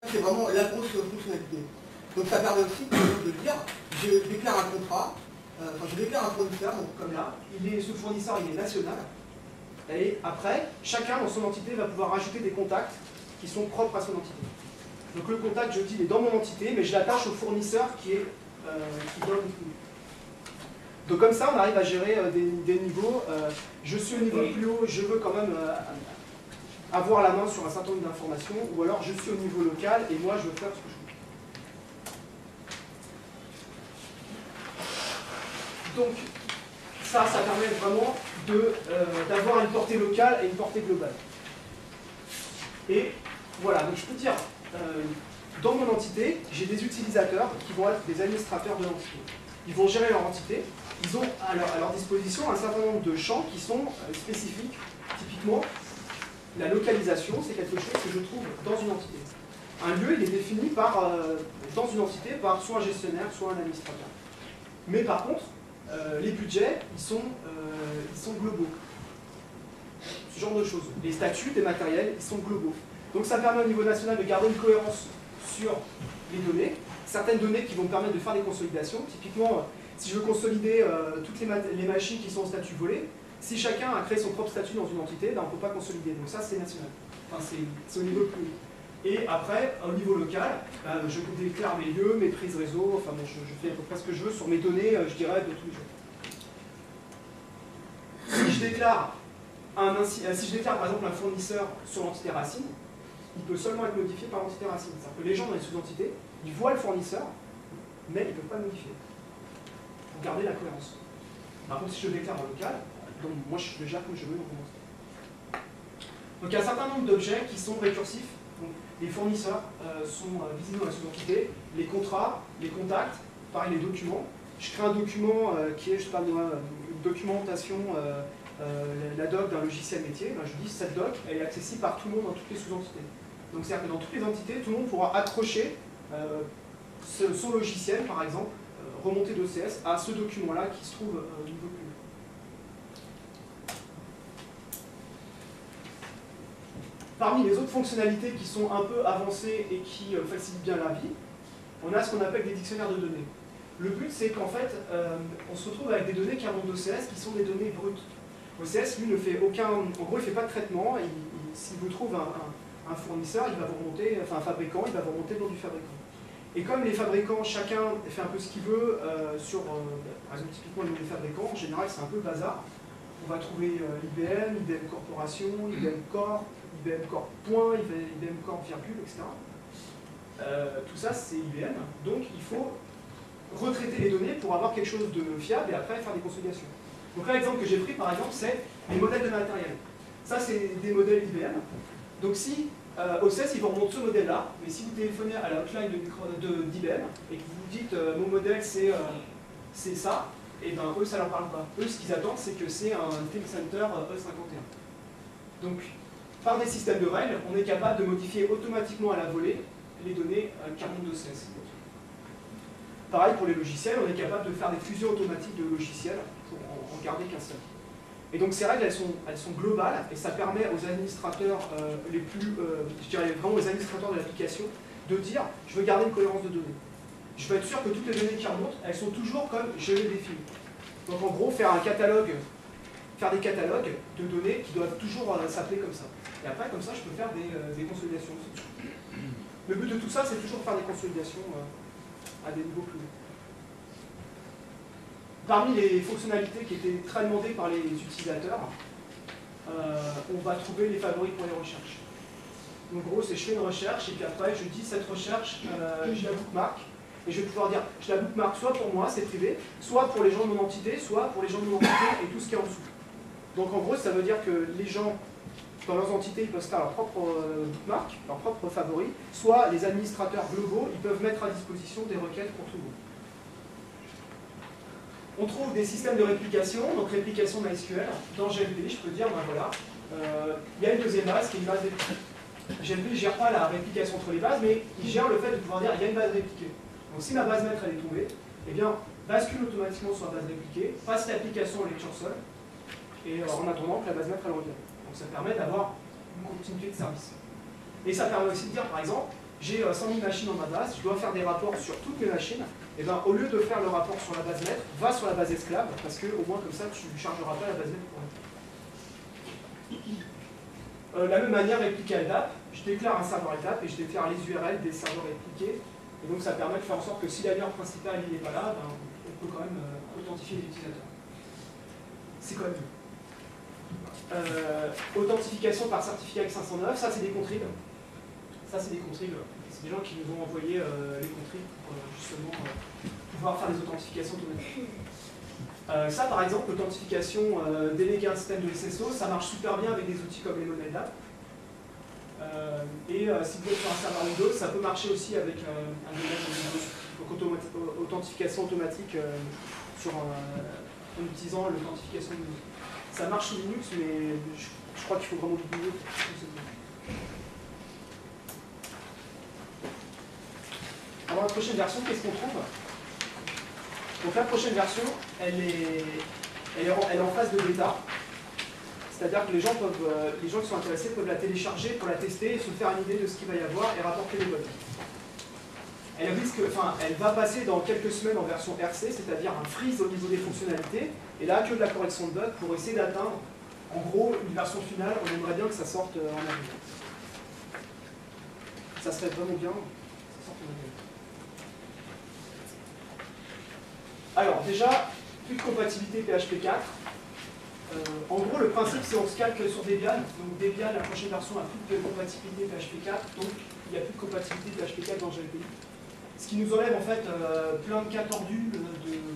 C'est vraiment la grosse fonctionnalité. Donc ça permet aussi de dire, je déclare un contrat, je déclare un fournisseur, donc comme là, ce fournisseur il est national, et après, chacun dans son entité va pouvoir rajouter des contacts qui sont propres à son entité. Donc le contact, je dis, il est dans mon entité, mais je l'attache au fournisseur qui donne. Donc comme ça, on arrive à gérer des niveaux. Je suis au niveau le plus haut, je veux quand même avoir la main sur un certain nombre d'informations, ou alors je suis au niveau local et moi je veux faire ce que je veux. Donc ça permet vraiment d'avoir une portée locale et une portée globale. Et voilà, donc je peux dire, dans mon entité, j'ai des utilisateurs qui vont être des administrateurs de l'entité. Ils vont gérer leur entité, ils ont à leur disposition un certain nombre de champs qui sont spécifiques. Typiquement, la localisation, c'est quelque chose que je trouve dans une entité. Un lieu, il est défini dans une entité par soit un gestionnaire, soit un administrateur. Mais par contre, les budgets, ils sont globaux. Ce genre de choses. Les statuts des matériels, ils sont globaux. Donc ça permet au niveau national de garder une cohérence sur les données. Certaines données qui vont me permettre de faire des consolidations. Typiquement, si je veux consolider toutes les machines qui sont au statut volé, si chacun a créé son propre statut dans une entité, ben on ne peut pas consolider. Donc ça, c'est national. Enfin, c'est au niveau le plus haut. Et après, au niveau local, je déclare mes lieux, mes prises réseau, enfin bon, je fais à peu près ce que je veux sur mes données, je dirais, de tous les jours. Si je déclare par exemple un fournisseur sur l'entité racine, il peut seulement être modifié par l'entité racine. C'est-à-dire que les gens dans les sous-entités, ils voient le fournisseur, mais ils ne peuvent pas le modifier. Pour garder la cohérence. Par contre, si je déclare en local, donc moi je le gère comme je veux dans mon entité. Donc il y a un certain nombre d'objets qui sont récursifs. Donc, les fournisseurs sont visibles dans la sous-entité, les contrats, les contacts, pareil les documents. Je crée un document qui est, je sais pas moi, une documentation, la doc d'un logiciel métier. Ben, je dis cette doc, elle est accessible par tout le monde dans toutes les sous-entités. Donc c'est-à-dire que dans toutes les entités, tout le monde pourra accrocher son logiciel, par exemple, remonter d'OCS à ce document-là qui se trouve au niveau plus haut. Parmi les autres fonctionnalités qui sont un peu avancées et qui facilitent bien la vie, on a ce qu'on appelle des dictionnaires de données. Le but, c'est qu'en fait, on se retrouve avec des données qui remontent d'OCS qui sont des données brutes. OCS, lui, ne fait aucun... En gros, il ne fait pas de traitement. S'il vous trouve un fournisseur, il va vous remonter... Enfin, un fabricant, il va vous remonter le nom du fabricant. Et comme les fabricants, chacun fait un peu ce qu'il veut par exemple, typiquement le nom des fabricants, en général, c'est un peu bazar. On va trouver IBM, IBM Corporation, IBM Corp, IBM Corp point, IBM Corp virgule, etc. Tout ça, c'est IBM. Donc, il faut retraiter les données pour avoir quelque chose de fiable et après faire des consolidations. Donc là, l'exemple que j'ai pris, par exemple, c'est les modèles de matériel. Ça, c'est des modèles IBM. Donc si OCS, il vous remonte ce modèle-là, mais si vous téléphonez à la hotline d'IBM et que vous dites mon modèle, c'est ça, et ben eux, ça leur parle pas. Eux, ce qu'ils attendent, c'est que c'est un ThinkCenter E51. Donc, par des systèmes de règles, on est capable de modifier automatiquement à la volée les données qui remontent d'OCS. Pareil pour les logiciels, on est capable de faire des fusions automatiques de logiciels pour en garder qu'un seul. Et donc ces règles, elles sont globales et ça permet aux administrateurs les plus, je dirais vraiment aux administrateurs de l'application, de dire je veux garder une cohérence de données. Je veux être sûr que toutes les données qui remontent, elles sont toujours comme je les définis. Donc en gros, faire des catalogues de données qui doivent toujours s'appeler comme ça. Et après, comme ça, je peux faire des consolidations. Le but de tout ça, c'est toujours de faire des consolidations à des niveaux plus hauts. Parmi les fonctionnalités qui étaient très demandées par les utilisateurs, on va trouver les favoris pour les recherches. Donc, en gros, c'est je fais une recherche et puis après, je dis cette recherche, je la bookmark. Et je vais pouvoir dire, je la bookmark soit pour moi, c'est privé, soit pour les gens de mon entité, soit pour les gens de mon entité et tout ce qui est en dessous. Donc, en gros, ça veut dire que les gens, dans leurs entités, ils peuvent faire leur propre bookmark, leur propre favori, soit les administrateurs globaux, ils peuvent mettre à disposition des requêtes pour tout le monde. On trouve des systèmes de réplication, donc réplication MySQL. Dans GLP, je peux dire, ben voilà, il y a une deuxième base qui est une base répliquée. GLP ne gère pas la réplication entre les bases, mais il gère le fait de pouvoir dire, il y a une base répliquée. Donc si ma base maître elle est tombée, eh bien, bascule automatiquement sur la base répliquée, passe l'application en lecture seule, et en attendant que la base maître elle revienne. Donc ça permet d'avoir une continuité de service. Et ça permet aussi de dire, par exemple, j'ai 100 000 machines dans ma base, je dois faire des rapports sur toutes mes machines, et ben, au lieu de faire le rapport sur la base maître, va sur la base esclave, parce que au moins comme ça tu ne chargeras pas la base maître pour la même manière, répliquer à LDAP, je déclare un serveur étape et je déclare les URL des serveurs répliqués, et donc ça permet de faire en sorte que si la ligne principale n'est pas là, ben, on peut quand même authentifier les utilisateurs. C'est quand même mieux. Authentification par certificat X509, ça c'est des contributs. Ça c'est des contributs. C'est des gens qui nous ont envoyé les contributs pour justement pouvoir faire des authentifications automatiques. Ça par exemple, l'authentification déléguée à un système de SSO, ça marche super bien avec des outils comme les LDAP. Et si vous êtes sur un serveur Windows, ça peut marcher aussi avec un domaine Windows. Donc authentification automatique en utilisant l'authentification Windows. Ça marche sous Linux, mais je crois qu'il faut vraiment du Windows pour fonctionner. Alors la prochaine version, qu'est-ce qu'on trouve? Donc la prochaine version, elle est en phase de bêta. C'est-à-dire que les gens qui sont intéressés peuvent la télécharger pour la tester et se faire une idée de ce qu'il va y avoir et rapporter les bugs. Elle va passer dans quelques semaines en version RC, c'est-à-dire un freeze au niveau des fonctionnalités, et là que de la correction de bugs pour essayer d'atteindre, en gros, une version finale. On aimerait bien que ça sorte en avril. Ça serait vraiment bien que ça sorte en avril. Alors déjà, plus de compatibilité PHP 4. En gros, le principe, c'est qu'on se calque sur Debian. Donc Debian, la prochaine version, a plus de compatibilité PHP 4, donc il n'y a plus de compatibilité PHP 4 dans GLPI. Ce qui nous enlève en fait plein de cas tordus, de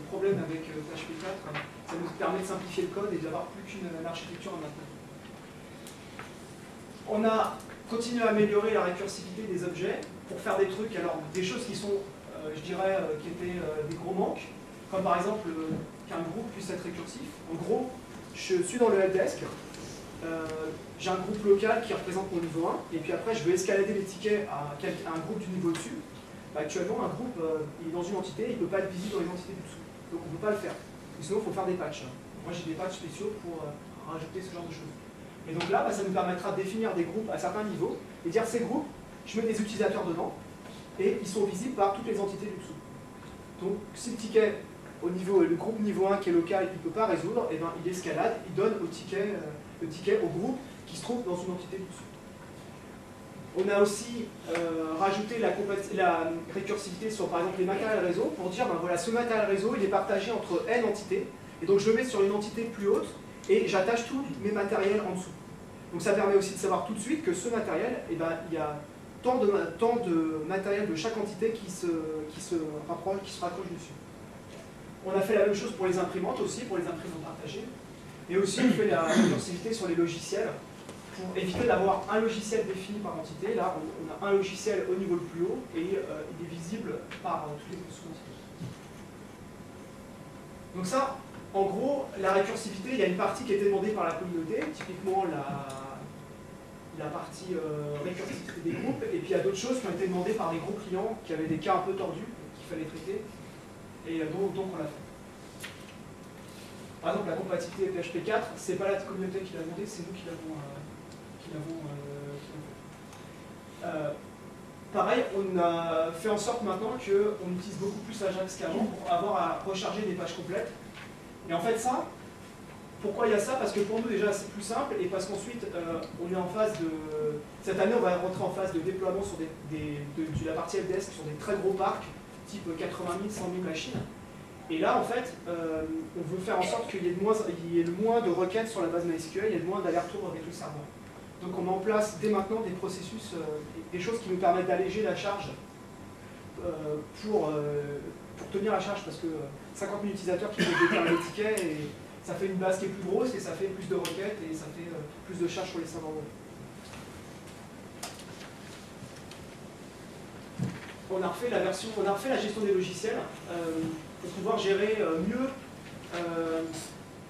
problèmes avec PHP 4. Ça nous permet de simplifier le code et d'avoir plus qu'une architecture à maintenir. On a continué à améliorer la récursivité des objets pour faire des trucs, alors des choses qui sont, je dirais, qui étaient des gros manques, comme par exemple qu'un groupe puisse être récursif. En gros, je suis dans le helpdesk, j'ai un groupe local qui représente mon niveau 1, et puis après je veux escalader les tickets à un groupe du niveau dessus. Bah, actuellement, un groupe, il est dans une entité, il ne peut pas être visible dans les entités du dessous. Donc on ne peut pas le faire. Et sinon, il faut faire des patchs. Moi, j'ai des patchs spéciaux pour rajouter ce genre de choses. Et donc là, bah, ça nous permettra de définir des groupes à certains niveaux, et dire ces groupes, je mets des utilisateurs dedans, et ils sont visibles par toutes les entités du dessous. Donc si le ticket, le groupe niveau 1 qui est local, il ne peut pas résoudre, et ben, il escalade, il donne le ticket au groupe qui se trouve dans une entité du dessous. On a aussi rajouté la récursivité sur par exemple les matériels réseau pour dire ben voilà, ce matériel réseau il est partagé entre N entités, et donc je le mets sur une entité plus haute et j'attache tous mes matériels en dessous. Donc ça permet aussi de savoir tout de suite que ce matériel, eh ben, il y a tant de matériel de chaque entité qui se rapproche dessus. On a fait la même chose pour les imprimantes aussi, pour les imprimantes partagées, et aussi on fait la récursivité sur les logiciels, pour éviter d'avoir un logiciel défini par entité. Là, on a un logiciel au niveau le plus haut et il est visible par toutes les sous-entités. Donc ça, en gros, la récursivité, il y a une partie qui a été demandée par la communauté, typiquement la partie récursivité des groupes, et puis il y a d'autres choses qui ont été demandées par les gros clients qui avaient des cas un peu tordus qu'il fallait traiter, et donc on l'a fait. Par exemple, la compatibilité PHP 4, c'est pas la communauté qui l'a demandé, c'est nous qui l'avons pareil, on a fait en sorte maintenant qu'on utilise beaucoup plus Ajax qu'avant pour avoir à recharger des pages complètes. Et en fait ça, pourquoi il y a ça? Parce que pour nous déjà c'est plus simple, et parce qu'ensuite on est en phase de... Cette année on va rentrer en phase de déploiement sur de la partie helpdesk sur des très gros parcs, type 80 000, 100 000 machines. Et là, en fait, on veut faire en sorte qu'il y ait le moins de requêtes sur la base MySQL, il y ait le moins d'aller-retour avec le serveur. Donc on met en place dès maintenant des processus, des choses qui nous permettent d'alléger la charge pour tenir la charge, parce que 50 000 utilisateurs qui peuvent déclarer les tickets, et ça fait une base qui est plus grosse, et ça fait plus de requêtes, et ça fait plus de charge sur les serveurs web. On a refait la gestion des logiciels pour pouvoir gérer mieux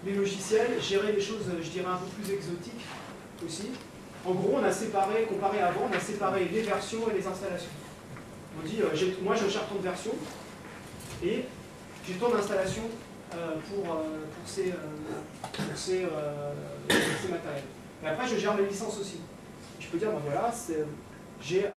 les logiciels, gérer les choses, je dirais, un peu plus exotiques aussi. En gros, on a séparé, comparé à avant, on a séparé les versions et les installations. On dit, moi je gère tant de versions, et j'ai tant d'installations pour ces matériels. Et après, je gère mes licences aussi. Je peux dire, ben voilà, j'ai